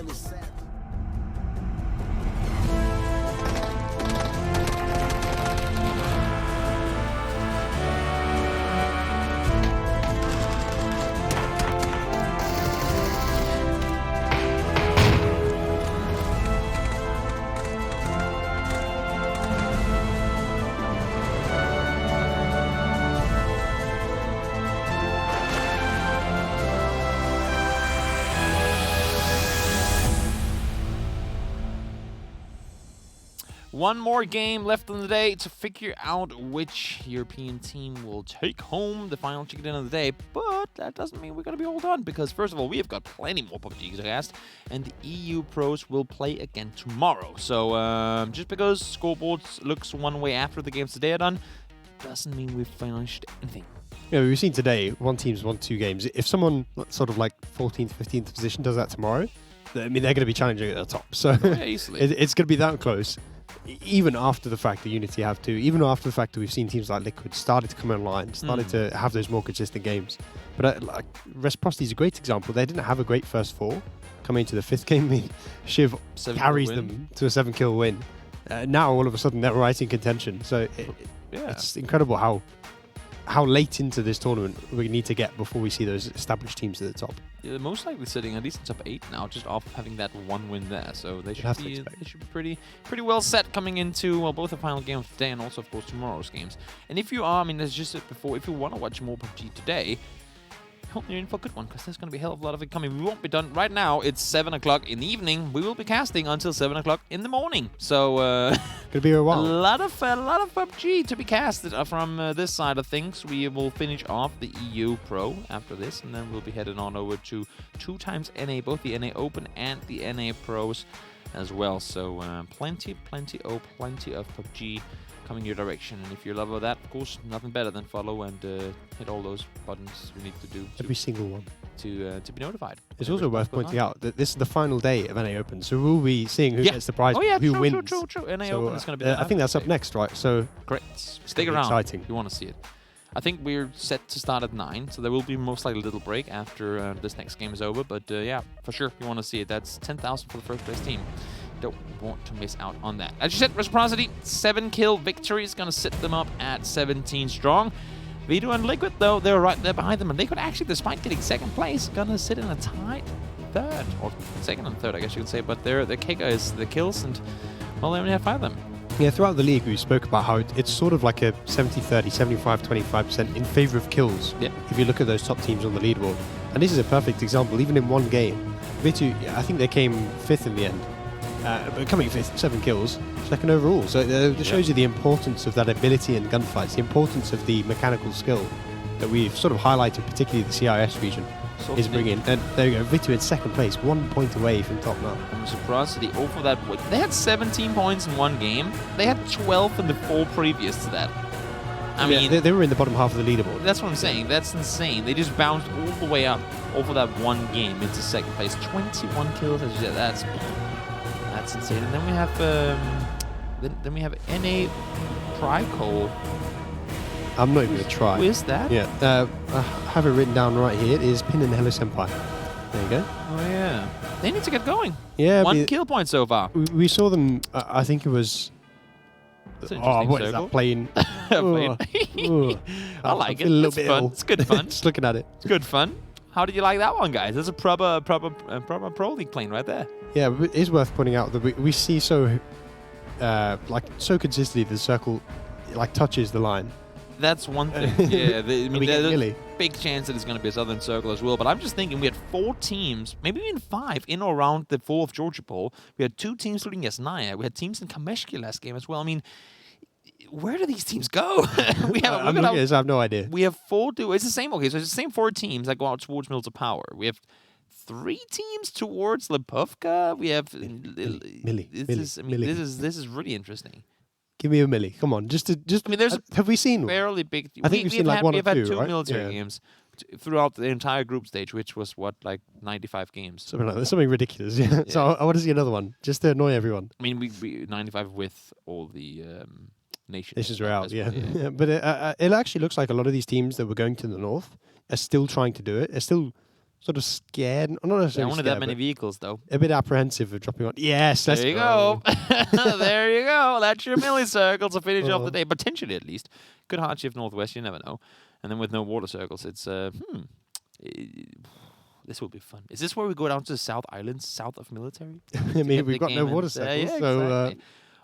really sad. One more game left in the day to figure out which European team will take home the final chicken dinner of the day. But that doesn't mean we're going to be all done, because first of all, we have got plenty more PUBG to cast, and the EU pros will play again tomorrow. So just because scoreboards looks one way after the games today are done, doesn't mean we've finished anything. Yeah, we've seen today one team's won 2 games. If someone sort of like 14th, 15th position does that tomorrow, I mean, they're going to be challenging at the top. So Yeah, easily. it's going to be that close. Even after the fact that Unity have to, even after the fact that we've seen teams like Liquid started to come online, started to have those more consistent games. But like Reciprocity is a great example. They didn't have a great first 4. Coming into the 5th game, Shiv carries them to a 7-kill win. Now all of a sudden they're right in contention. So it's incredible how late into this tournament we need to get before we see those established teams at the top. Yeah, they're most likely sitting at least in top 8 now, just off having that one win there. So they should be pretty well set coming into both the final game of today and also, of course, tomorrow's games. And if you are, I mean, as just said before, if you want to watch more PUBG today, I hope you're in for a good one, because there's going to be a hell of a lot of it coming. We won't be done right now. It's 7 o'clock in the evening. We will be casting until 7 o'clock in the morning. So Gonna be a while. a lot of PUBG to be casted from this side of things. We will finish off the EU Pro after this, and then we'll be heading on over to 2 times NA, both the NA Open and the NA Pros as well. So plenty of PUBG coming your direction. And if you're a lover of that, of course, nothing better than follow and hit all those buttons you need to do. Every single one. To be notified. It's also worth pointing out that this is the final day of NA Open, so we'll be seeing who gets the prize, who wins. True. NA So, Open is going to be I think that's up next, right? So great. Stick around. Exciting. If you want to see it. I think we're set to start at 9, so there will be most likely a little break after this next game is over. But yeah, for sure, if you want to see it, that's 10,000 for the first place team. Don't want to miss out on that. As you said, Reciprocity, 7-kill victory is going to sit them up at 17 strong. Vito and Liquid, though, they're right there behind them, and they could actually, despite getting 2nd place, gonna sit in a tied 3rd, or 2nd and 3rd, I guess you could say. But their kicker is the kills, and well, they only have 5 of them. Yeah, throughout the league, we spoke about how it's sort of like a 70-30, 75-25% in favor of kills. Yeah. If you look at those top teams on the leaderboard, and this is a perfect example. Even in one game, Vitu, I think they came 5th in the end. But coming 5th, 7 kills, 2nd overall. So it just shows you the importance of that ability in gunfights, the importance of the mechanical skill that we've sort of highlighted, particularly the CIS region, is bringing. And there you go, Vitu in 2nd place, 1 point away from top now. I'm surprised the over that. They had 17 points in one game. They had 12 in the 4 previous to that. I mean, they were in the bottom half of the leaderboard. That's what I'm saying. That's insane. They just bounced all the way up over that one game into 2nd place. 21 kills. As you said, that's insane. And then we have then we have NA Trico. I'm not even going to try. Who is that? Yeah, I have it written down right here. It is Pin and Hello Senpai. There you go. Oh yeah. They need to get going. Yeah. 1 kill point so far. We saw them. I think it was. What is that plane? I like it. A little It's bit fun. ill. It's good fun. Just looking at it. It's good fun. How did you like that one, guys? That's a proper Pro League plane right there. Yeah, it is worth pointing out that we see so consistently the circle touches the line. That's one thing. Yeah, I mean, there's really a big chance that it's going to be a Southern Circle as well. But I'm just thinking we had 4 teams, maybe even 5, in or around the 4th Georgia Bowl. We had 2 teams including Yasnaya. We had teams in Kameshki last game as well. I mean, where do these teams go? I have no idea. We have 4. It's the same. Okay, so it's the same 4 teams that go out towards Mills of Power. We have 3 teams towards Lipovka. We have Millie. This is really interesting. Give me a milli. Come on, just. I mean, have we seen fairly big? I think we've seen like 1 or 2, We've had 2 right? military games throughout the entire group stage, which was what, like 95 games. Something ridiculous. Yeah. So I want to see another one, just to annoy everyone. I mean, we 95 with all the nations are out. well, yeah. But it actually looks like a lot of these teams that were going to the north are still trying to do it. Are still sort of scared. I'm not There necessarily aren't scared, that many but vehicles, though. a bit apprehensive of dropping on. Yes, let's There you go. There you go. That's your milli-circle to finish off the Oh. day, potentially at least. Could hard shift northwest, you never know. And then with no water circles, it's this will be fun. Is this where we go down to the South Islands, south of military? I mean, we've got no water circles, yeah, so exactly.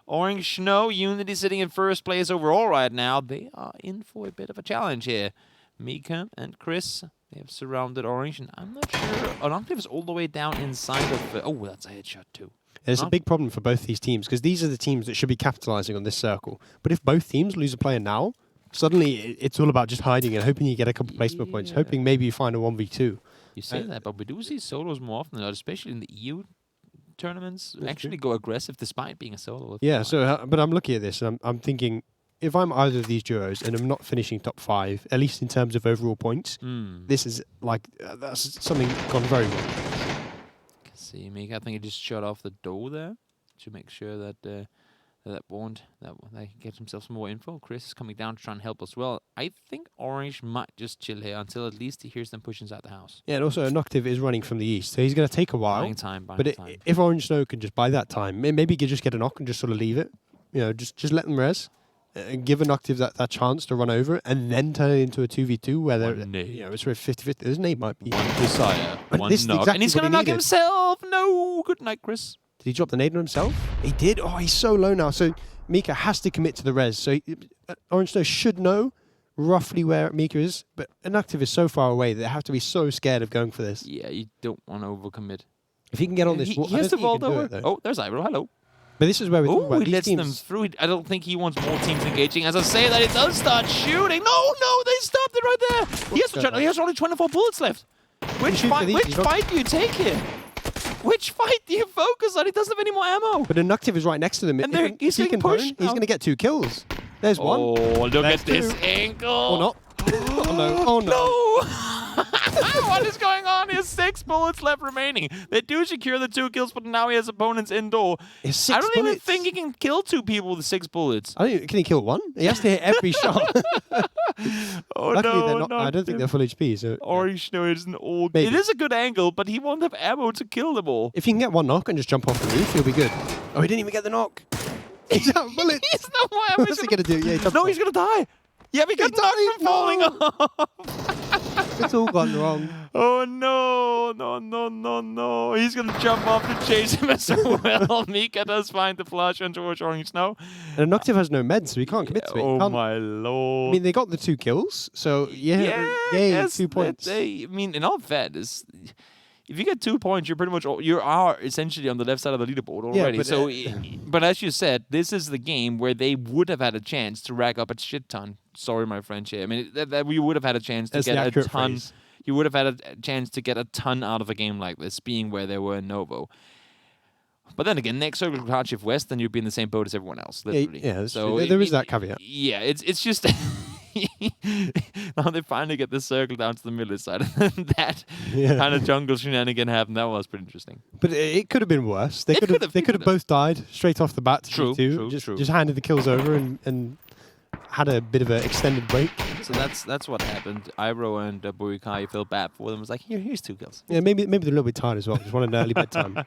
Orange Snow, Unity sitting in first place overall right now. They are in for a bit of a challenge here. Mika and Chris, they have surrounded Orange, and I'm not sure. Onoctive is all the way down inside of... oh, that's a headshot too. There's a big problem for both these teams because these are the teams that should be capitalizing on this circle. But if both teams lose a player now, suddenly it's all about just hiding and hoping you get a couple placement points, hoping maybe you find a 1v2. You say that, but we do see solos more often, especially in the EU tournaments. That's Actually true. go aggressive despite being a solo. Yeah, so but I'm looking at this and I'm thinking, if I'm either of these duos and I'm not finishing top 5, at least in terms of overall points, this is like, that's something gone very wrong. Can see Mika. I think he just shut off the door there to make sure that that they can get himself some more info. Chris is coming down to try and help as well. I think Orange might just chill here until at least he hears them push inside the house. Yeah, and also Noctiv is running from the east, so he's going to take a while. Buying time, But if Orange Snow can just buy that time, maybe he could just get a knock and just sort of leave it. You know, just let them res and give Noctiv that chance to run over it and then turn it into a 2v2 where they're, you know, it's sort of 50-50. His name might be. One desire, But one this is knock. exactly And he's what going he to knock needed. himself. No. Good night, Chris. Did he drop the nade on himself? He did. Oh, he's so low now. So Mika has to commit to the res. So Orange Snow should know roughly where Mika is, but Inactive is so far away that they have to be so scared of going for this. Yeah, you don't want to overcommit. If he can get on this wall, He has to vault over. It, oh, there's Ibro. Hello. but this is where we're talking Oh, about he these lets teams. them through. I don't think he wants more teams engaging. As I say that, it does start shooting. No, they stopped it right there. He has only 24 bullets left. Which fight do you take here? Which fight do you focus on? He doesn't have any more ammo. But Inactive is right next to them. And he's he getting can pushed. He's going to get 2 kills. There's one. Oh, look There's at this 2. ankle. Or not. Oh no. Oh no. What is going on? He has 6 bullets left remaining. They do secure the 2 kills, but now he has opponents indoor. He has 6 I don't even bullets. think he can kill 2 people with 6 bullets. Can he kill 1? He has to hit every shot. Oh Luckily, no, they're not. I don't think they're full HP. So Orange Snow is an old. Maybe. It is a good angle, but he won't have ammo to kill them all. if he can get 1 knock and just jump off the roof, he'll be good. Oh, he didn't even get the knock. He's out of bullets. He's no way. I'm What's he going to do? Yeah, he No, he's gonna die. Yeah, we got knocked from falling off. It's all gone wrong. Oh no! He's gonna jump off to chase him as well. Mika does find the flash on towards Orange Snow. And Noctiv has no meds, so he can't commit to it. He Oh can't- my lord! I mean, they got the 2 kills, so yay, yes, 2 points. I mean, in all fairness, if you get 2 points, you're pretty much you are essentially on the left side of the leaderboard already. but, So, but as you said, this is the game where they would have had a chance to rack up a shit ton. Sorry, my French here. I mean, that we would have had a chance to That's the get a accurate ton. phrase. You would have had a chance to get a ton out of a game like this, being where they were in Novo. But then again, next circle with Hardship West, then you'd be in the same boat as everyone else, literally. Yeah, that's so true. There is that caveat. Yeah, it's just now they finally get the circle down to the middle side. That kind of jungle shenanigan happened. That was pretty interesting. But it could have been worse. They could have both died straight off the bat. True, Just handed the kills over and had a bit of an extended break. So that's what happened. Ibro and Burikai felt bad for them. It was like, here's 2 kills. Yeah, maybe they're a little bit tired as well. Just wanted an early bedtime.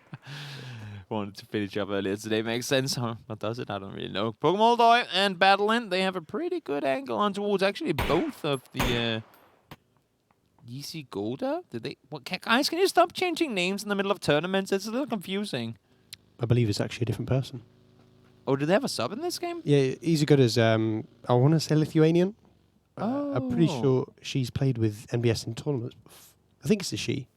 Wanted to finish up earlier today. Makes sense, huh? What does it? I don't really know. Pokemon Doi and Battlein, they have a pretty good angle on towards actually both of the Yeezy Golda. Did they? What, guys, can you stop changing names in the middle of tournaments? It's a little confusing. I believe it's actually a different person. Oh, did they have a sub in this game? Yeah, Easy Good as I want to say Lithuanian. Oh. I'm pretty sure she's played with NBS in tournaments. I think it's a she.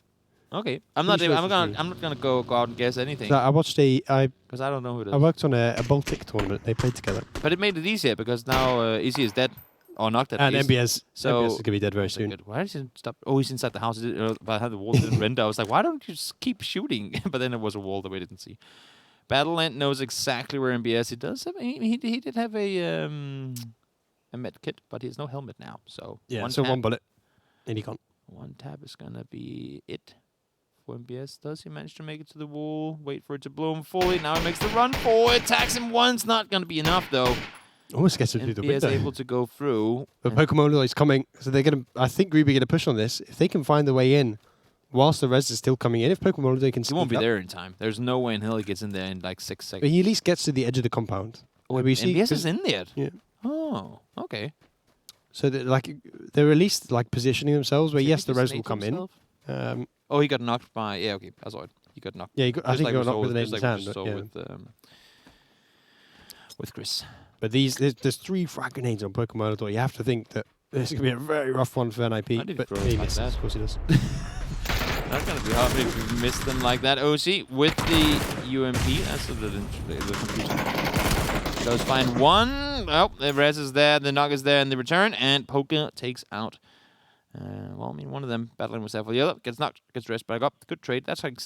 Okay, I'm not Pretty sure gonna it's I'm not gonna go out and guess anything So I watched because I don't know who it is. I worked on a Baltic tournament. They played together. But it made it easier because now Easy is dead or knocked at And least. NBS. So- NBS is gonna be dead very Okay, soon. good. Why did he stop? Oh, he's inside the house. But I had the wall didn't render. I was like, why don't you just keep shooting? But then there was a wall that we didn't see. Battleland knows exactly where MBS. He does have. He did have a med kit, but he has no helmet now. So one bullet. And he can't. One tap is gonna be it for MBS. Does he manage to make it to the wall? Wait for it to blow him fully. Now he makes the run forward. Attacks him once. Not gonna be enough though. Almost gets him through the MBS window. able to go through. But Pokemon is coming, so they're gonna. I think Ruby gonna push on this. If they can find the way in whilst the res is still coming in, if Pokemon Holiday can He won't be speed up, there in time. There's no way in hell he gets in there in like 6 but seconds. he at least gets to the edge of the compound. Oh, we see, MBS is in there. Yeah. Oh, okay. So they're at least like positioning themselves where yes, the res will come in. Oh, he got knocked by. Yeah, okay, I saw it. He got knocked. Yeah, I think he got knocked with an just ace like hand. we saw Yeah. with Chris. But there's 3 frag grenades on Pokemon Holiday. You have to think that this is going to be a very rough one for NIP. Why did he But throw he it like misses, that? of course he does. That's gonna be hard if you miss them like that. OC with the UMP. That's a little confusing. Goes find one. Oh, the res is there, the knock is there, and the return, and Poker takes out. Well, I mean, one of them battling with for the other gets knocked, gets rest back up. Good trade. That's like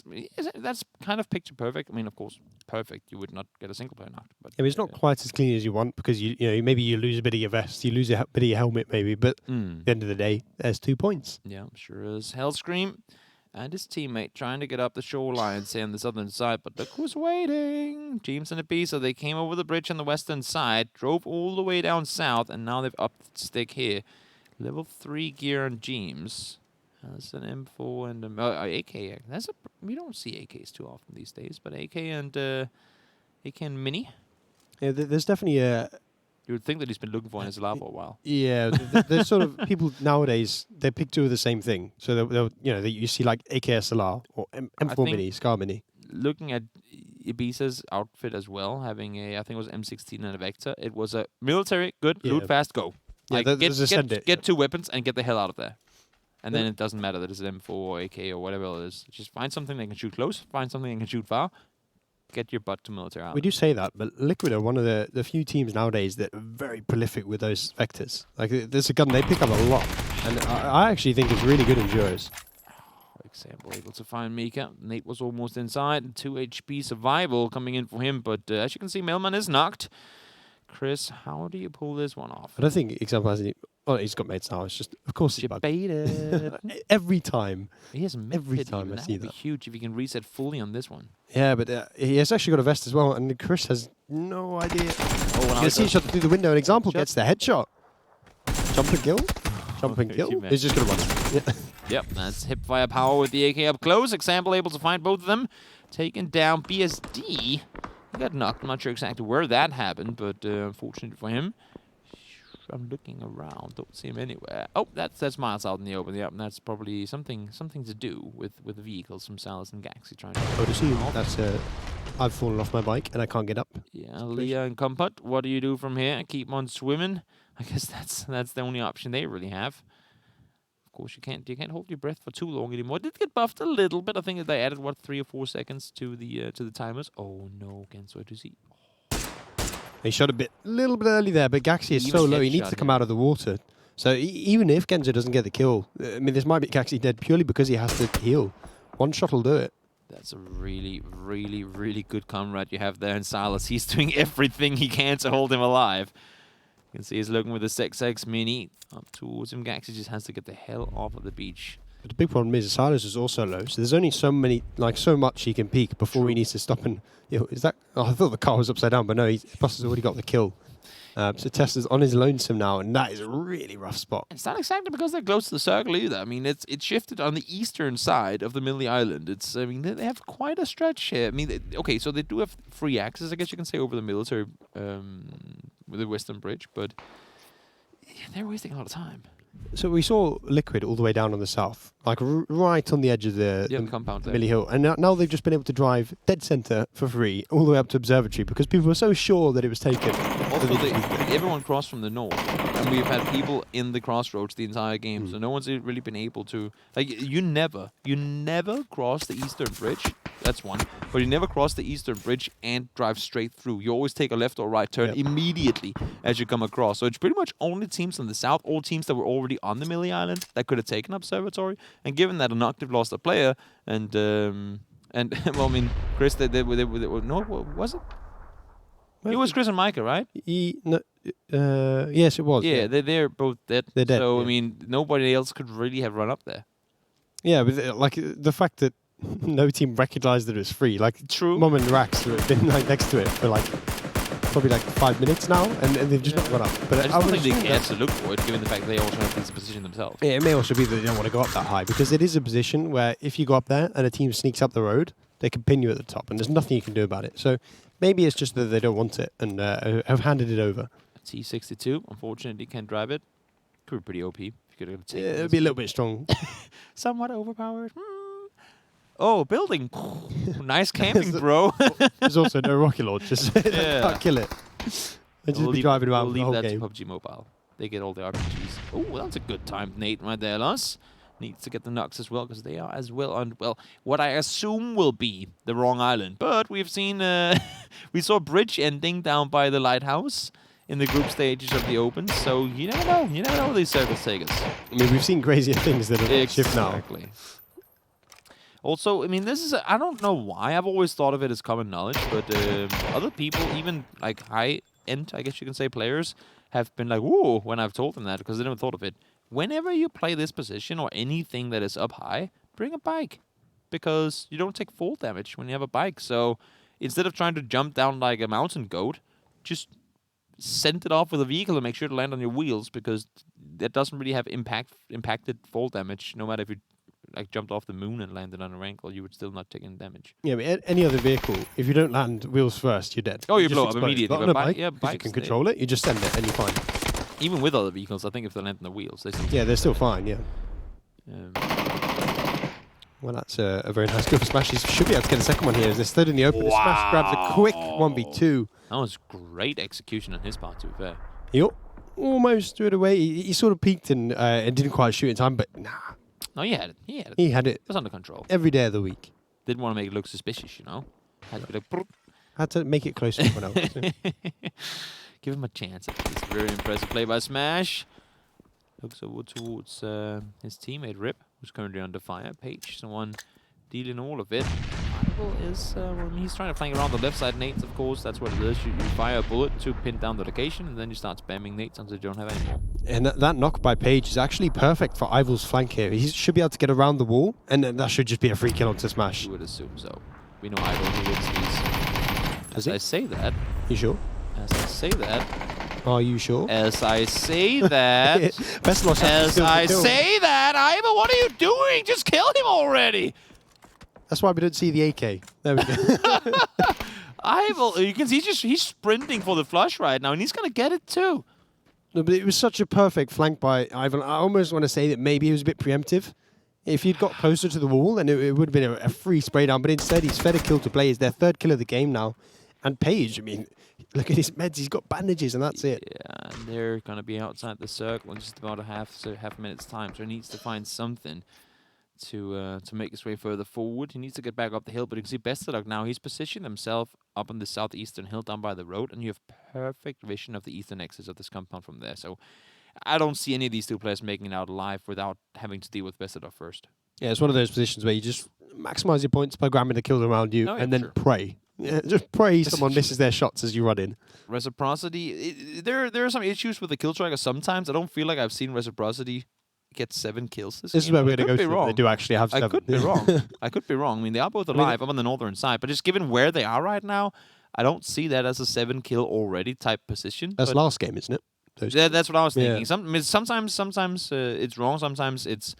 that's kind of picture perfect. I mean, of course, perfect. You would not get a single player knocked, but Yeah, but it's not quite as clean as you want because you know maybe you lose a bit of your vest, you lose a bit of your helmet, maybe. But at the end of the day, there's 2 points. Yeah, sure is. Hellscream and his teammate trying to get up the shoreline, say on the southern side, but look who's waiting. James and a B, so they came over the bridge on the western side, drove all the way down south, and now they've upped the stick here. Level 3 gear on James. That's an M4 and AK. We don't see AKs too often these days, but AK and Mini. Yeah, there's definitely a. You would think that he's been looking for in his lab for a while. Yeah, there's sort of people nowadays. They pick 2 of the same thing. So they'll you see like AKSLR or M4 Mini, Scar Mini. Looking at Ibiza's outfit as well, having I think it was M16 and a Vector. It was a military, good, loot fast, go. Yeah, Like, get 2 weapons and get the hell out of there. And then it doesn't matter that it's an M4 or AK or whatever it is. Just find something that can shoot close, find something that can shoot far, get your butt to military out. We do say that, but Liquid are one of the few teams nowadays that are very prolific with those vectors. Like, there's a gun they pick up a lot. And I actually think it's really good in duos. Example, able to find Mika. Nate was almost inside. 2 HP survival coming in for him, but as you can see, Mailman is knocked. Chris, how do you pull this one off? I don't think Example has any. Oh, he's got mates now. It's just, of course, he's bad. Baited. Every time. He has Every time I see would be that. huge if he can reset fully on this one. Yeah, but he has actually got a vest as well, and Chris has no idea. Oh, You can see he shot through the window. An Example gets the headshot. Jump and kill. Jump and kill. He's just going to run. Yeah. Yep, that's hipfire power with the AK up close. Example able to find both of them. Taken down BSD. He got knocked. I'm not sure exactly where that happened, but unfortunate for him. I'm looking around. Don't see him anywhere. Oh, that's miles out in the open. Yep, and that's probably something to do with the vehicles from Salas and Gaxi trying to. Oh, to see that's I've fallen off my bike and I can't get up. Yeah, Leah and Kompot. What do you do from here? Keep on swimming. I guess that's the only option they really have. Of course, you can't hold your breath for too long anymore. It did get buffed a little bit. I think they added 3 or 4 seconds to the timers. Oh no, Genso to see. He shot a little bit early there, but Gaxi is so low, he needs to come out of the water. So even if Genzo doesn't get the kill, I mean, this might be Gaxi dead purely because he has to heal. One shot will do it. That's a really, really, really good comrade you have there in Silas. He's doing everything he can to hold him alive. You can see he's looking with the 6X Mini up towards him. Gaxi just has to get the hell off of the beach. But the big problem is Silas is also low, so there's only so much he can peek before he needs to stop and... is that... Oh, I thought the car was upside down, but no, Buster's already got the kill. So Tesla's on his lonesome now, and that is a really rough spot. It's not exactly because they're close to the circle either. I mean, it's shifted on the eastern side of the Millie Island. I mean, they have quite a stretch here. I mean, okay, so they do have free access, I guess you can say, over the military, with the Western Bridge, but they're wasting a lot of time. So we saw Liquid all the way down on the south, like right on the edge of the compound there. Millie Hill. And now they've just been able to drive dead centre for free all the way up to Observatory because people were so sure that it was taken. Also, everyone crossed from the north. And we've had people in the crossroads the entire game, so no one's really been able to... Like, you never cross the Eastern Bridge. That's one. But you never cross the Eastern Bridge and drive straight through. You always take a left or right turn immediately as you come across. So it's pretty much only teams in the south, all teams that were already on the Millie Island that could have taken Observatory. And given that Inoctive lost a player, and well, I mean, Chris, they no, was it? It was Chris and Micah, right? Yes, it was. Yeah, they're both dead. They're dead. So, I mean, nobody else could really have run up there. Yeah, but like the fact that no team recognised that it was free. Like, True. Mom and Rax have been like next to it for like probably like 5 minutes now, and they've just not got up. But I just don't would think they assume care that- to look for it, given the fact that they also have this position themselves. Yeah, it may also be that they don't want to go up that high, because it is a position where if you go up there and a team sneaks up the road, they can pin you at the top, and there's nothing you can do about it. So maybe it's just that they don't want it and have handed it over. T62, unfortunately, can't drive it. Could be pretty OP. If you could take It would be a little bit strong. somewhat overpowered. Oh, building. Nice camping, bro. There's also no rocket launchers. Yeah. Can't kill it. They just be driving around the whole that game. to PUBG Mobile. They get all the RPGs. Oh, that's a good time, Nate, right there, Lars. Needs to get the Nux as well, because they are as well on, well, what I assume will be the wrong island. But we've seen, we saw Bridge ending down by the lighthouse in the group stages of the Open, so you never know. You never know where these circles take us. I mean, we've seen crazier things that have shift now. Exactly. Also, I mean, this is, I don't know why, I've always thought of it as common knowledge, but other people, even like high-end, I guess you can say, players, have been like, whoa, when I've told them that, because they never thought of it. Whenever you play this position or anything that is up high, bring a bike, because you don't take fall damage when you have a bike. So instead of trying to jump down like a mountain goat, just send it off with a vehicle and make sure to land on your wheels, because that doesn't really have impacted fall damage, no matter if you like jumped off the moon and landed on a ankle, you would still not take any damage. Yeah, but any other vehicle, if you don't land wheels first, you're dead. Oh, you just blow up explode. immediately. But on But a bike, yeah, 'cause you bikes, can control it, you just send it and you're fine. Even with other vehicles, I think if they land on the wheels, they still. Yeah, they're still fine, yeah. Um, Well, that's a very nice go for Smash. He should be able to get a second one here. As they're third in the open, Smash grabs a quick 1v2. that was great execution on his part, to be fair. He almost threw it away. He sort of peeked and didn't quite shoot in time, but nah. No, he had it. He had it. He had it It was under control. every day of the week. Didn't want to make it look suspicious, you know. Had to be like, "Brrr." Had to make it close to everyone else. Give him a chance. It's very impressive play by Smash. Looks over towards his teammate Rip, who's currently under fire. Page, someone dealing all of it. Rival is, well, he's trying to flank around the left side nades, of course. That's what it is. You fire a bullet to pin down the location, and then you start spamming nades until you don't have any more. And that knock by Page is actually perfect for Ival's flank here. He should be able to get around the wall, and then that should just be a free kill onto Smash. You would assume so. We know Idol who wins these. Does As he? I say that, You sure? as I say that, Are you sure? as I say that, Veselos has to as steal the I kill. say that, Ivan, what are you doing? Just kill him already! That's why we don't see the AK. There we go. Ivan, you can see he's sprinting for the flush right now, and he's gonna get it too. No, but it was such a perfect flank by Ivan. I almost want to say that maybe he was a bit preemptive. If he'd got closer to the wall, then it would have been a free spray down. But instead, he's fed a kill to play. It's their third kill of the game now. And Page, I mean, look at his meds. He's got bandages, and that's it. Yeah, and they're gonna be outside the circle in just about a half minute's time. So he needs to find something to make his way further forward. He needs to get back up the hill. But you can see Bestadog now. He's positioned himself up on the southeastern hill down by the road, and you have perfect vision of the eastern exits of this compound from there. So I don't see any of these two players making it out alive without having to deal with Bestadog first. Yeah, it's one of those positions where you just maximize your points by grabbing the kills around you, Oh, yeah, and then sure. pray. Yeah, just pray someone misses their shots as you run in. Reciprocity, there are some issues with the kill tracker sometimes. I don't feel like I've seen Reciprocity get 7 kills this This is game. where we're I going to could go be through. wrong. They do actually have 7. I could be wrong. I could be wrong. I mean, they are both mean, alive. I'm on the northern side, but just given where they are right now, I don't see that as a 7 kill already type position. That's but last game, isn't it? Those yeah, that's what I was thinking. Yeah. Sometimes it's wrong. Sometimes it's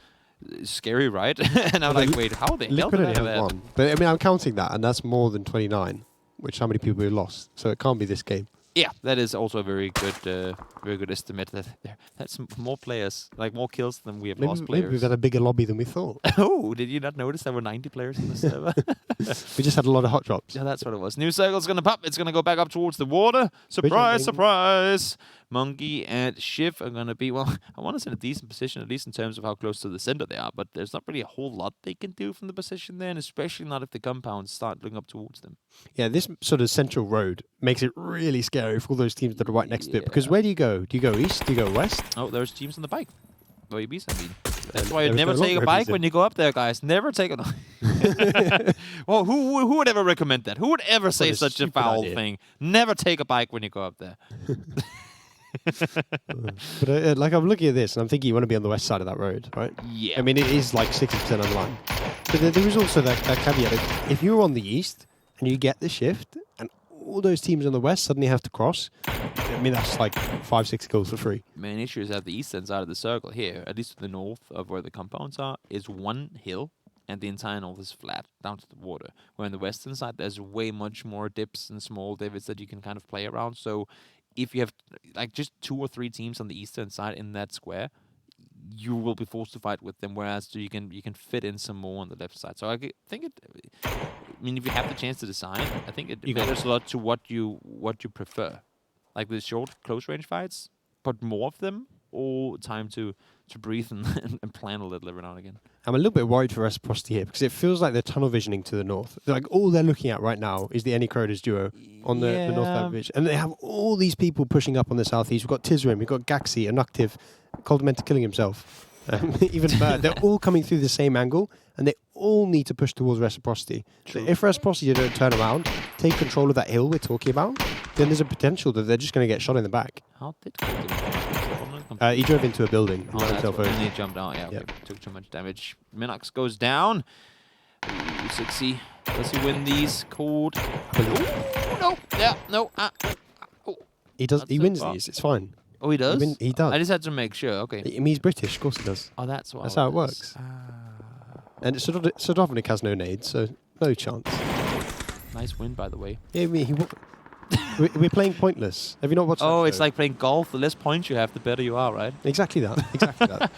scary, right? And I'm Well, like, wait, how the hell Liquid did I only have have that? 1. But I mean, I'm counting that, and that's more than 29, which how many people we lost. So it can't be this game. Yeah, that is also a very good estimate. That's more players, like more kills than we have lost Maybe players. we've had a bigger lobby than we thought. Oh, did you not notice there were 90 players in the server? We just had a lot of hot drops. Yeah, that's what it was. New circle's gonna pop. It's gonna go back up towards the water. Surprise, Bridge surprise! Monkey and Shiv are gonna be, well, I want to say in a decent position, at least in terms of how close to the center they are, but there's not really a whole lot they can do from the position there, and especially not if the compounds start looking up towards them. Yeah, this sort of central road makes it really scary for all those teams that are right next to it. Because Yeah. where do you go? Do you go east? Do you go west? Oh, there's teams on the bike. OEBs, I mean. That's why there you was never no take a longer bike OEBs when you go up there, guys. Never take a... Well, who would ever recommend that? Who would ever say a such a stupid foul idea. thing? Never take a bike when you go up there. But like I'm looking at this and I'm thinking you want to be on the west side of that road, right? Yeah. I mean, it is like 60% online. But there is also that caveat. If you're on the east and you get the shift, and all those teams on the west suddenly have to cross. I mean, that's like 5-6 kills for free. Main issue is at the eastern side of the circle here, at least to the north of where the compounds are, is one hill, and the entire north is flat down to the water. Where on the western side, there's way much more dips and small divots that you can kind of play around. So if you have like just 2 or 3 teams on the eastern side in that square, you will be forced to fight with them. Whereas you can fit in some more on the left side. So I think it. I mean, if you have the chance to decide, I think it matters a lot to what you prefer. Like the short close range fights, but more of them, or time to breathe and plan a little every now and again. I'm a little bit worried for Reciprocity here because it feels like they're tunnel visioning to the north. Like all they're looking at right now is the Any Crodas duo on the north side of the ridge. And they have all these people pushing up on the southeast. We've got Tizrim, we've got Gaxi, Inactive, Coldamente killing himself. Even Bird. They're all coming through the same angle and they all need to push towards Reciprocity. So if Reciprocity don't turn around, take control of that hill we're talking about, then there's a potential that they're just going to get shot in the back. How did he drove into a building. Oh, that's what, and he jumped out. Yeah, okay. Took too much damage. Minox goes down. Ooh, 6C. Does he win these? Cold. No. Yeah, no. He does. He wins these. It's fine. Oh, he does? He does. I just had to make sure. Okay. I mean, he's British. Of course he does. Oh, that's why. That's how it works. And Sodovnik has no nades, so no chance. Nice win, by the way. Yeah, I mean, we're playing pointless. Have you not watched that Oh, show? it's like playing golf. The less points you have, the better you are, right? Exactly that. Exactly that.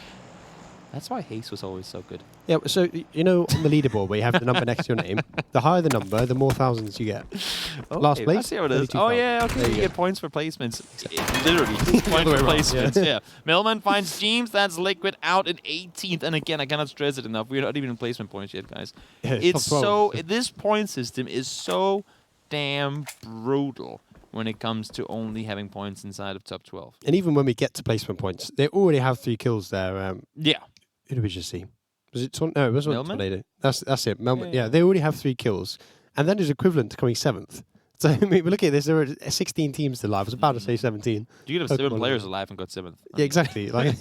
That's why Haze was always so good. Yeah, so, you know, on the leaderboard where you have the number next to your name, the higher the number, the more thousands you get. Okay, Last place? I see how it is. Oh, yeah, okay. You get points for placements. Literally, points for placements, yeah. Melman finds James. That's Liquid out in 18th. And again, I cannot stress it enough. We're not even in placement points yet, guys. Yeah, it's so... This point system is so damn brutal when it comes to only having points inside of top 12. And even when we get to placement points, they already have 3 kills there. Yeah. Who did we just see? Was it No, it wasn't Tornado. That's it. Melman. Yeah. Yeah, they already have 3 kills. And that is equivalent to coming 7th. So, I mean, look at this. There are 16 teams still alive. I was about to say 17. You could have 7 players alive and got 7th. Yeah, exactly. Like,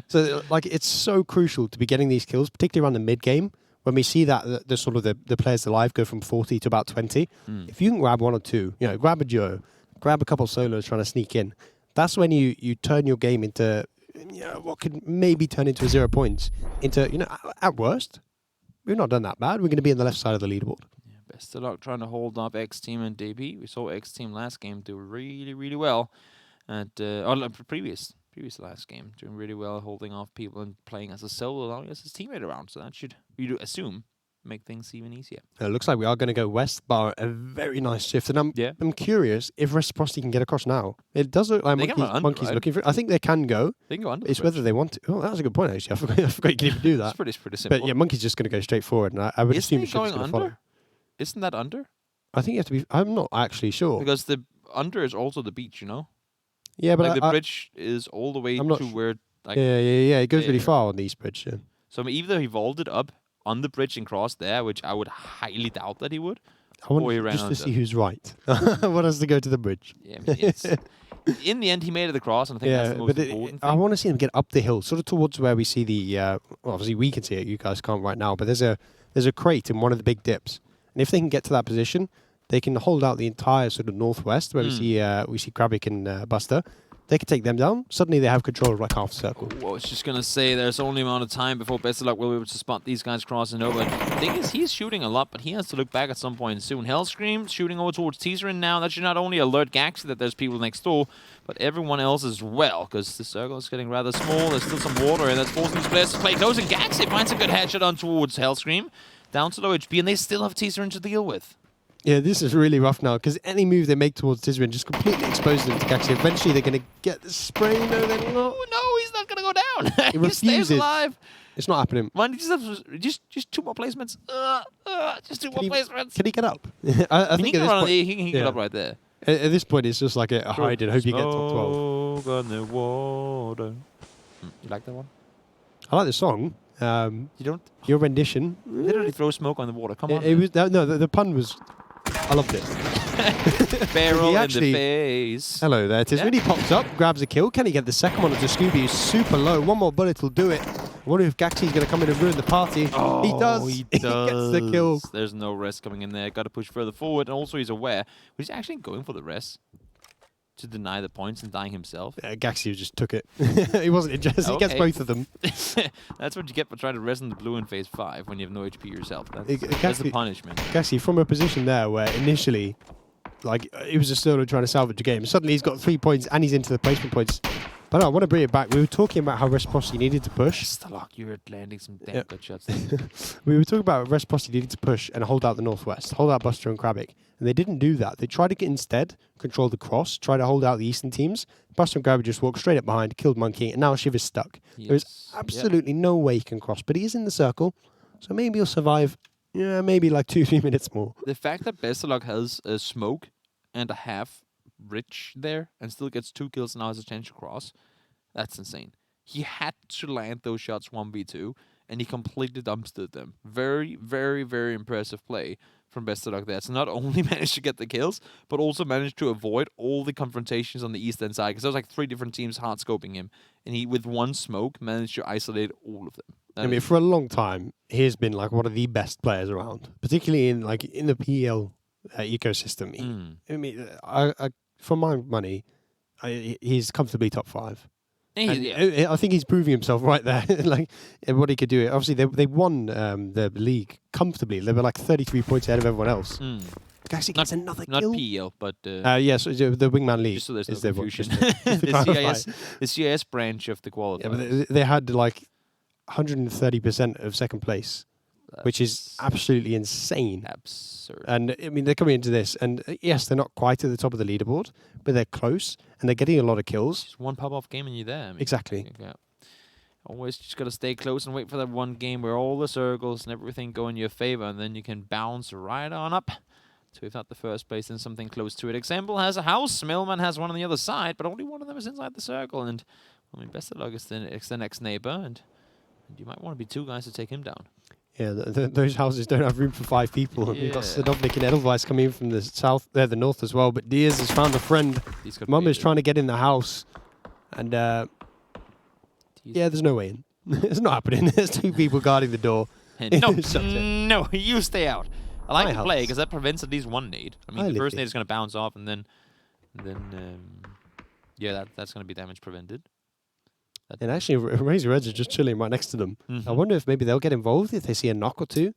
so, like, it's so crucial to be getting these kills, particularly around the mid game. When we see that the sort of the players alive go from 40 to about 20, if you can grab 1 or 2, you know, grab a duo, grab a couple of solos trying to sneak in, that's when you turn your game into, you know, what could maybe turn into 0 points. Into, you know, at worst, we've not done that bad. We're going to be on the left side of the leaderboard. Yeah, best of luck trying to hold up X Team and DP. We saw X Team last game do really, really well. And previous last game, doing really well, holding off people and playing as a solo, allowing us his teammate around. So that should, you assume, make things even easier. It looks like we are going to go west, bar a very nice shift. And I'm curious if Reciprocity can get across now. It does look like Monkey's looking for it. I think they can go. They can go under. It's whether they want to. Oh, that's a good point, actually. I forgot you can even do that. It's pretty simple. But yeah, Monkey's just going to go straight forward. And I would assume he's going to follow. Isn't that under? I think you have to be... I'm not actually sure. Because the under is also the beach, you know? Yeah, but like the bridge is all the way to where... Like, yeah. It goes really far on the east bridge. Yeah. So either he vaulted up on the bridge and crossed there, which I would highly doubt that he would. I want just to see who's right. I want us to go to the bridge. Yeah, I mean, in the end, he made it across, and I think that's the most important thing. I want to see him get up the hill, sort of towards where we see the... well, obviously, we can see it. You guys can't right now. But there's a crate in one of the big dips. And if they can get to that position, they can hold out the entire sort of northwest, where we see Krabik and Buster. They can take them down. Suddenly they have control of like half a circle. Well, I was just going to say there's only amount of time before Best of Luck will be able to spot these guys crossing over. The thing is, he's shooting a lot, but he has to look back at some point soon. Hellscream shooting over towards Teaserin now. That should not only alert Gaxi that there's people next door, but everyone else as well, because the circle is getting rather small. There's still some water, and that's forcing these players to play close, and Gaxi finds a good headshot on towards Hellscream. Down to low HP, and they still have Teaserin to deal with. Yeah, this is really rough now, because any move they make towards Tizrin just completely exposes them to Gaxi. Eventually, they're going to get the spray. No, they're not. No, he's not going to go down. He stays alive. It's not happening. Man, just 2 more placements. Just 2 more placements. Can he get up? I think he can get up right there. At this point, it's just like a hide and hope you get top 12. On the water. You like that one? I like the song. You don't? Your rendition. Literally throw smoke on the water. Come on. The pun was... I loved it. Barrel in the face. Hello there. Tizrin. He pops up, grabs a kill. Can he get the second one? It's a Scooby. He's super low. 1 more bullet will do it. I wonder if Gaxi's going to come in and ruin the party. Oh, he does. He gets the kill. There's no rest coming in there. Got to push further forward. And also he's aware. But he's actually going for the rest to deny the points and dying himself. Gaxi just took it. He wasn't interested. Okay. He gets both of them. That's what you get for trying to res in the blue in phase 5 when you have no HP yourself. That's the punishment. Gaxi, from a position there where initially, like, it was a solo trying to salvage a game. Suddenly he's got 3 points and he's into the placement points. But I want to bring it back. We were talking about how Reciprocity needed to push. Stalok, you're landing some damn good shots there. We were talking about Reciprocity needed to push and hold out the Northwest, hold out Buster and Krabic. And they didn't do that. They tried to get instead, control the cross, try to hold out the Eastern teams. Buster and Krabic just walked straight up behind, killed Monkey, and now Shiv is stuck. Yes. There's absolutely no way he can cross, but he is in the circle. So maybe he'll survive, maybe like 2-3 minutes more. The fact that Bestalog has a smoke and a half rich there and still gets 2 kills and now has a chance to cross, that's insane. He had to land those shots 1v2, and he completely dumpstered them. Very, very, very impressive play from Bestalog there. So not only managed to get the kills, but also managed to avoid all the confrontations on the eastern side, because there was like 3 different teams hard-scoping him, and he, with one smoke, managed to isolate all of them. I mean, for a long time, he has been like one of the best players around, particularly in the PL ecosystem. I mean, for my money, he's comfortably top 5. I think he's proving himself right there, like what he could do. Obviously, they won the league comfortably. They were like 33 points ahead of everyone else. Gaxi gets another kill. Not PL, but yes, the Wingman League. just so there's no is their confusion. the the CIS branch of the qualifier. Yeah, but they had like 130% of second place, which is absolutely insane. Absurd. And I mean, they're coming into this, and yes, they're not quite at the top of the leaderboard, but they're close, and they're getting a lot of kills. Just one pop-off game and you're there. I mean, Exactly. Yeah. Always just got to stay close and wait for that one game where all the circles and everything go in your favor, and then you can bounce right on up to, if not the first place, then something close to it. Example has a house, Millman has one on the other side, but only one of them is inside the circle, and I mean, Bestalog is the next neighbor, and you might want to be 2 guys to take him down. Yeah, those houses don't have room for 5 people. We've got Sadovnik and Edelweiss coming in from the south, the north as well. But Diaz has found a friend. Mum is trying to get in the house. And, there's no way in. It's not happening. There's 2 people guarding the door. No, you stay out. I like to play because that prevents at least 1 nade. I mean, the first nade is going to bounce off, and then that's going to be damage prevented. And actually, Razor Reds are just chilling right next to them. I wonder if maybe they'll get involved if they see a knock or 2.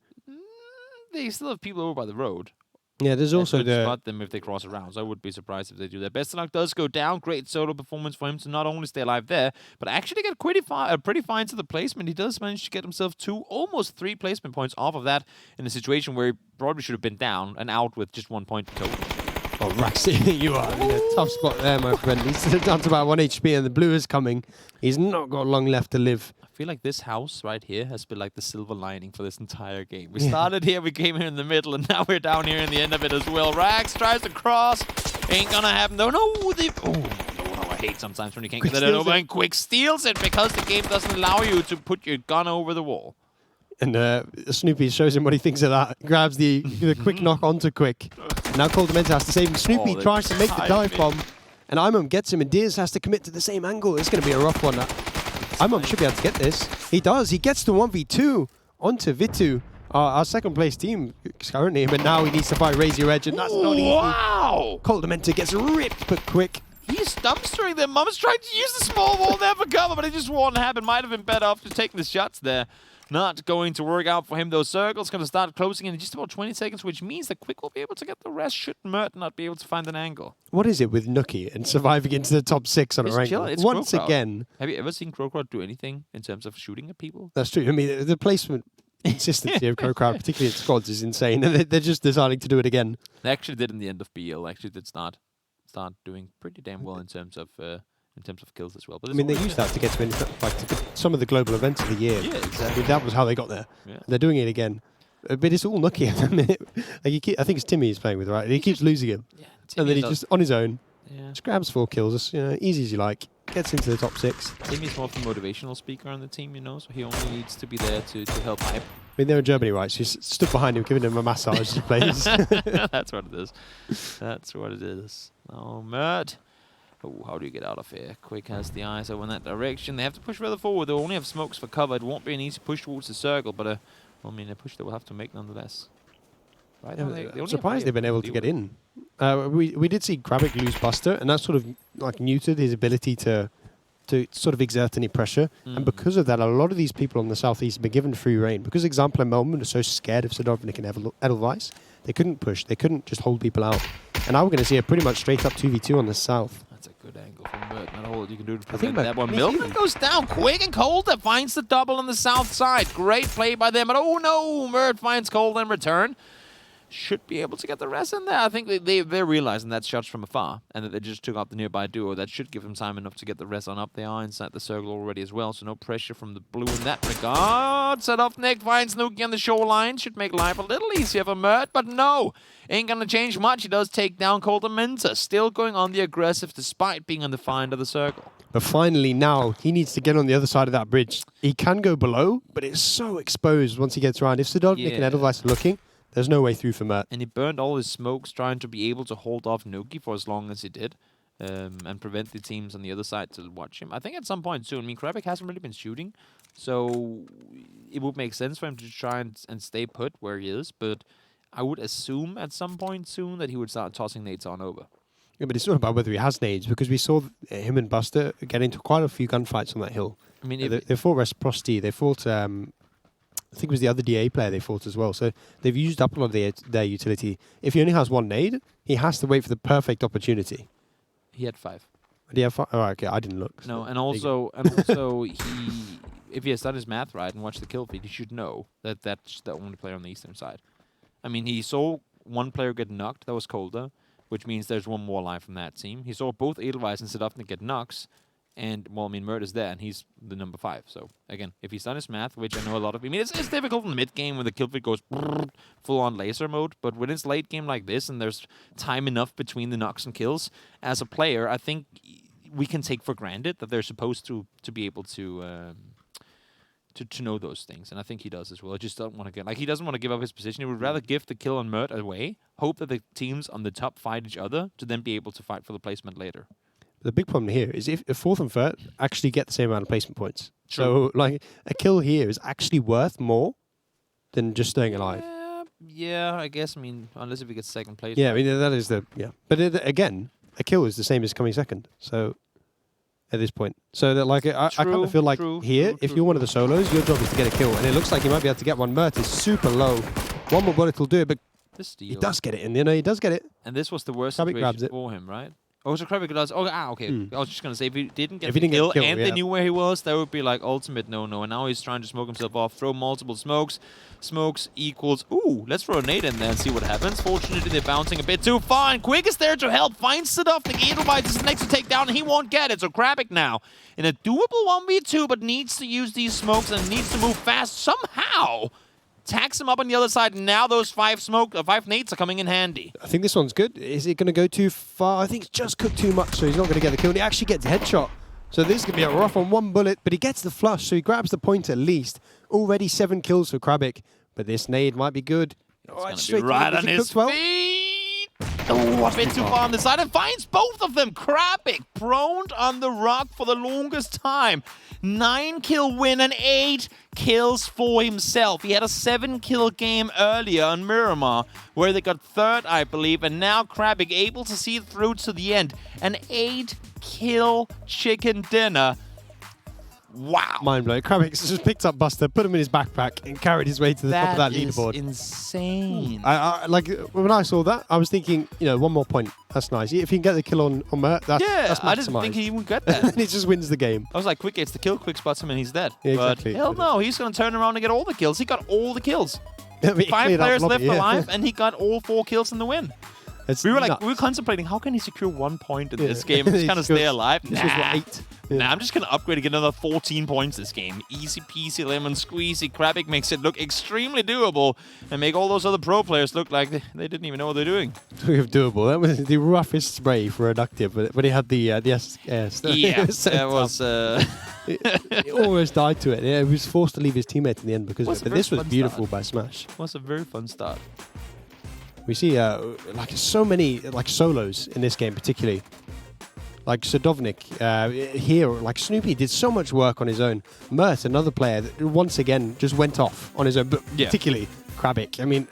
They still have people over by the road. Yeah, there's also spot them if they cross around, so I would be surprised if they do that. Bestalog does go down. Great solo performance for him to not only stay alive there, but actually get pretty fine to the placement. He does manage to get himself 2, almost 3 placement points off of that in a situation where he probably should have been down and out with just 1 point to go. Oh, Raxi, you are in a tough spot there, my friend. He's down to about 1 HP, and the blue is coming. He's not got long left to live. I feel like this house right here has been like the silver lining for this entire game. We started here, we came here in the middle, and now we're down here in the end of it as well. Rax tries to cross. Ain't gonna happen, though. No, I hate sometimes when you can't get that over, and Quick steals it because the game doesn't allow you to put your gun over the wall. And Snoopy shows him what he thinks of that. Grabs the quick knock onto Quick. Now Coldamenta has to save him. Snoopy tries to make the dive bomb. And Imam gets him, and Diaz has to commit to the same angle. It's going to be a rough one. Imam should be able to get this. He does. He gets to 1v2 onto Vitu, our second place team currently. But now he needs to fight Razor Edge, and that's not easy. Wow! Coldamenta gets ripped, but Quick. He's dumpstering them. Mum's trying to use the small wall there for cover, but it just won't happen. Might have been better off just taking the shots there. Not going to work out for him. Those circles going to start closing in just about 20 seconds, which means that Quick will be able to get the rest. Should Mert not be able to find an angle? What is it with Nookie and surviving into the top 6 on a rank? Once again. Have you ever seen Crowcrowd do anything in terms of shooting at people? That's true. I mean, the placement consistency of Crowcrowd, particularly in squads, is insane. And they're just deciding to do it again. They actually did in the end of BL. Actually did start doing pretty damn well in terms of kills as well. But I mean, they used that to get to some of the global events of the year. Yeah, exactly. I mean, that was how they got there. Yeah. They're doing it again. But it's all Nookie at the minute. Like I think it's Timmy he's playing with, right? He keeps losing him. Yeah, and then he just, on his own, Yeah. Just grabs 4 kills, easy as you like. Gets into the top 6. Timmy's more of a motivational speaker on the team, so he only needs to be there to help hype. I mean, they're in Germany, right? So he's stood behind him, giving him a massage as he plays. That's what it is. That's what it is. Oh, Mert Oh, how do you get out of here? Quick has the eyes over in that direction. They have to push further forward. They only have smokes for cover. It won't be an easy push towards the circle, but I mean, a push they will have to make nonetheless. Right? Yeah, They I'm surprised they've been able to get in. We did see Krabic lose Buster, and that sort of like neutered his ability to sort of exert any pressure. And because of that, a lot of these people on the southeast have been given free reign. Because Example and Melbourne are so scared of Sadovnik and Edelweiss, they couldn't push. They couldn't just hold people out. And now we're going to see a pretty much straight up 2v2 on the south. That's a good angle from Mert. Not all you can do to I think prevent that one. Milton goes down quick, and Colder finds the double on the south side. Great play by them, but oh no, Mert finds Colder in return. Should be able to get the rest in there. I think they're realizing that's shots from afar, and that they just took out the nearby duo. That should give them time enough to get the rest on up. They are inside the circle already as well, so no pressure from the blue in that regard. Sadovnik finds Nuki on the shoreline. Should make life a little easier for Mert, but no. Ain't gonna change much. He does take down Colder Minter. Still going on the aggressive despite being on the far end of the circle. But finally now, he needs to get on the other side of that bridge. He can go below, but it's so exposed once he gets around. If Sadovnik and Edelweiss are looking, there's no way through for Mert. And he burned all his smokes trying to be able to hold off Nuki for as long as he did. And prevent the teams on the other side to watch him. I think at some point soon, I mean, Krabic hasn't really been shooting, so it would make sense for him to try and stay put where he is, but I would assume at some point soon that he would start tossing nades on over. Yeah, but it's not about whether he has nades, because we saw him and Buster get into quite a few gunfights on that hill. I mean, they fought Reciprocity, they fought... I think it was the other DA player they fought as well. So they've used up a lot of their utility. If he only has one nade, he has to wait for the perfect opportunity. He had 5. Did he have 5? Oh, okay, I didn't look. No, so and also if he has done his math right and watched the kill feed, he should know that that's the only player on the eastern side. I mean, he saw one player get knocked. That was Colder, which means there's one more alive from that team. He saw both Edelweiss and Sadovnik get knocks. And, well, I mean, Mert is there, and he's the number 5. So, again, if he's done his math, which I know a lot of... I mean, it's difficult in the mid-game when the kill feed goes full-on laser mode, but when it's late game like this and there's time enough between the knocks and kills, as a player, I think we can take for granted that they're supposed to be able to know those things, and I think he does as well. I just don't want to get... Like, he doesn't want to give up his position. He would rather give the kill on Mert away, hope that the teams on the top fight each other, to then be able to fight for the placement later. The big problem here is if 4th and 3rd actually get the same amount of placement points. True. So, like, a kill here is actually worth more than just staying alive. Yeah, I guess. I mean, unless if he gets second place. Yeah, I mean, that is the... Yeah. But again, a kill is the same as coming second. So, at this point. So, that, like, I kind of feel like if you're one of the solos, your job is to get a kill. And it looks like you might be able to get one. Mert is super low. One more bullet will do it, but he does get it. And, you know, he does get it. And this was the worst Krabic situation for him, right? Oh, so Krabic does. Oh, okay. I was just going to say, if he didn't get the kill and they knew where he was, that would be like ultimate no-no. And now he's trying to smoke himself off, throw multiple smokes. Smokes equals, ooh, let's throw a nade in there and see what happens. Fortunately, they're bouncing a bit too far, and Quick is there to help. Finds Sadovnik. Edelweiss is next to take down, and he won't get it. So Krabic now in a doable 1v2, but needs to use these smokes and needs to move fast somehow. Tacks him up on the other side, and now those 5 nades are coming in handy. I think this one's good. Is it going to go too far? I think it's just cooked too much, so he's not going to get the kill. And he actually gets a headshot. So this is going to be a rough on one bullet, but he gets the flush, so he grabs the point at least. Already 7 kills for Krabic, but this nade might be good. It's going to be right on his feet. Oh, a bit too far on the side, and finds both of them. Krabic prone on the rock for the longest time. 9-kill win and 8 kills for himself. He had a 7-kill game earlier on Miramar, where they got 3rd, I believe, and now Krabic able to see it through to the end. An 8-kill chicken dinner. Wow. Mind-blowing. Krabic just picked up Buster, put him in his backpack, and carried his way to the top of that leaderboard. That is insane. Like, when I saw that, I was thinking, you know, one more point. That's nice. If he can get the kill on Mert, that's maximized. I didn't think he would get that. And he just wins the game. I was like, Quick gets the kill, Quick spots him, and he's dead. Yeah, but exactly. hell no, he's going to turn around and get all the kills. He got all the kills. I mean, 5 players left alive, and he got all 4 kills in the win. We were contemplating, how can he secure 1 point in this game and just kind of stay alive? This was what, 8? Nah, I'm just going to upgrade and get another 14 points this game. Easy peasy, lemon squeezy. Krabic makes it look extremely doable and make all those other pro players look like they didn't even know what they're doing. Talking of doable, that was the roughest spray for Reductive, but he had the SS. Yeah, that was... He almost died to it. Yeah, he was forced to leave his teammate in the end because of it. But this was beautiful by Smash. It was a very fun start. We see like so many like solos in this game particularly. like Sadovnik here, like Snoopy did so much work on his own. Mert, another player that once again just went off on his own, but particularly Krabic. I mean,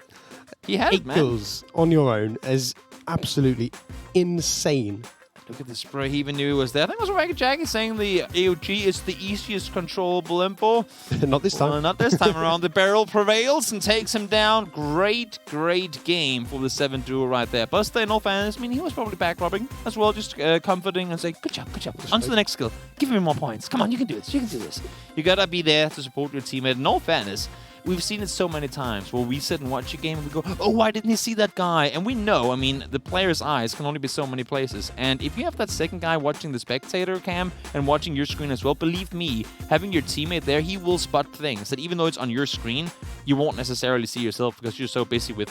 he had 8 kills on your own is absolutely insane. Look at the spray. He even knew it was there. I think it was Ragged Jackie saying the AOG is the easiest controllable info. Not this time. Not this time around. The barrel prevails and takes him down. Great game for the 7 duo right there. But in all fairness, I mean, he was probably backrubbing as well, just comforting and saying, good job. On to the next skill. Give me more points. Come on, you can do this. You gotta be there to support your teammate. In all fairness, we've seen it so many times where we sit and watch a game and we go, oh, why didn't he see that guy? And we know, I mean, the player's eyes can only be so many places. And if you have that second guy watching the spectator cam and watching your screen as well, believe me, having your teammate there, he will spot things that even though it's on your screen, you won't necessarily see yourself because you're so busy with,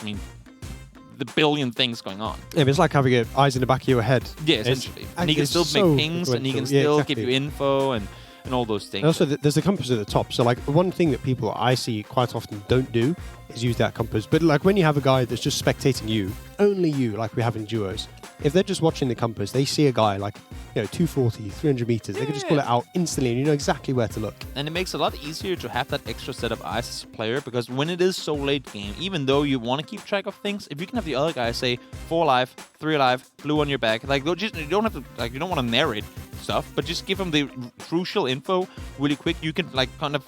the billion things going on. Yeah, but it's like having eyes in the back of your head. Yeah, essentially. And he can still make pings and he can still give you info and all those things. And also, there's the compass at the top. So, like, one thing that people I see quite often don't do is use that compass. But, like, when you have a guy that's just spectating you, only you, like we have in duos, if they're just watching the compass, they see a guy, like, 240, 300 meters, they can just pull it out instantly and you know exactly where to look. And it makes it a lot easier to have that extra set of eyes as a player because when it is so late game, even though you want to keep track of things, if you can have the other guy say 4 alive, 3 alive, blue on your back, like, you don't have to, like, you don't want to narrate stuff, but just give him the crucial info really quick. You can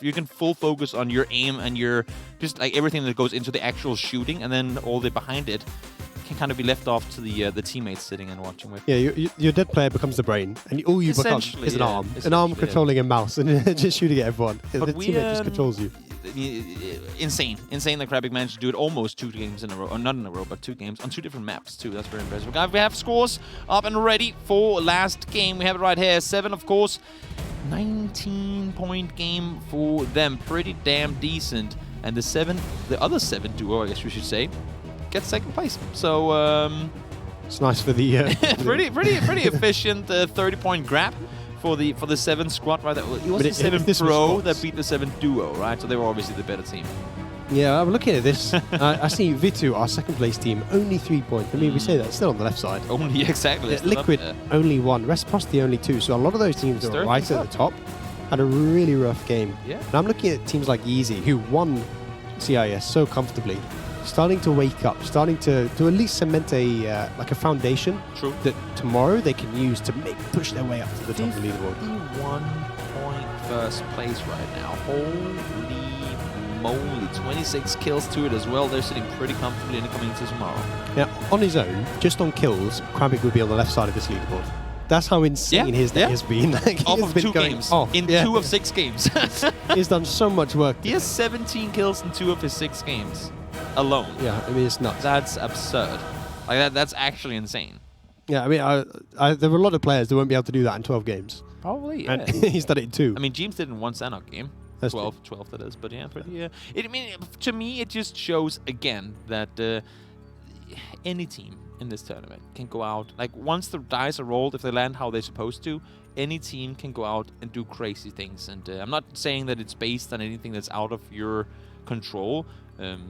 you can full focus on your aim and your just like everything that goes into the actual shooting, and then all the behind it can kind of be left off to the teammates sitting and watching with. Yeah, your dead player becomes the brain, and all you become is an arm controlling a mouse and just shooting at everyone. But the teammate just controls you. Insane that Krabic managed to do it almost 2 games in a row, or not in a row, but 2 games on 2 different maps too. That's very impressive. We have scores up and ready for last game. We have it right here. 7, of course, 19-point game for them. Pretty damn decent. And the other 7 duo, I guess we should say, gets 2nd place. So it's nice for the pretty efficient 30-point grab for the 7 squad, right? It was the 7 pro that beat the 7 duo, right? So they were obviously the better team. Yeah, I'm looking at this. I see Vitu, our 2nd place team, only 3 points. I mean, we say that, it's still on the left side. Only, exactly. Liquid, only 1. Reciprocity, only 2. So a lot of those teams that are right at the top had a really rough game. Yeah. And I'm looking at teams like Yeezy, who won CIS so comfortably, starting to wake up, starting to at least cement a foundation that tomorrow they can use to push their way up to the top of the leaderboard. 51-point first place right now. Holy moly, 26 kills to it as well. They're sitting pretty comfortably in the coming into tomorrow. Now, on his own, just on kills, Krabic would be on the left side of this leaderboard. That's how insane his day has been. Like, off of 2 games. In 2 of 6 games. He's done so much work. He has 17 kills in 2 of his 6 games. Alone. Yeah, I mean, it's nuts. That's absurd. Like that's actually insane. Yeah, I mean, there were a lot of players that won't be able to do that in 12 games. Probably, yeah. And he's done it in 2. I mean, James did in 1 Sanok game. That's 12 that is, but yeah, pretty, yeah. To me, it just shows, again, that any team in this tournament can go out, like, once the dice are rolled, if they land how they're supposed to, any team can go out and do crazy things. And I'm not saying that it's based on anything that's out of your control,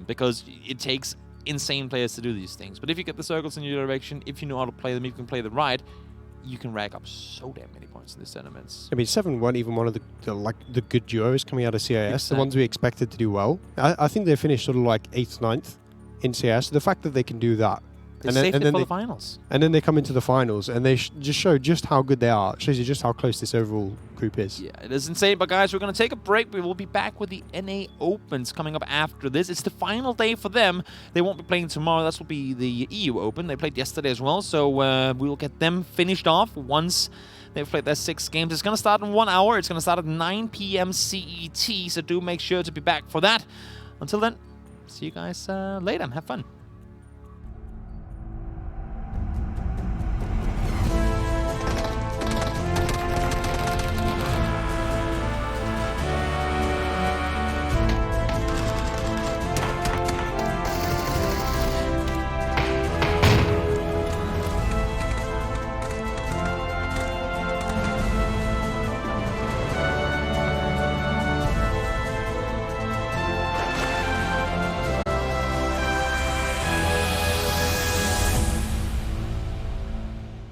because it takes insane players to do these things. But if you get the circles in your direction, if you know how to play them, you can play them right, you can rack up so damn many points in these tournaments. I mean, 7 weren't even one of the good duos coming out of CIS, exactly. The ones we expected to do well. I think they finished sort of like 8th, 9th in CIS. The fact that they can do that. And then for the finals. And then they come into the finals and they just show just how good they are. It shows you just how close this overall group is. Yeah, it is insane. But guys, we're going to take a break. We will be back with the NA Opens coming up after this. It's the final day for them. They won't be playing tomorrow. That will be the EU Open. They played yesterday as well. So we'll get them finished off once they've played their 6 games. It's going to start in 1 hour. It's going to start at 9 p.m. CET. So do make sure to be back for that. Until then, see you guys later. Have fun.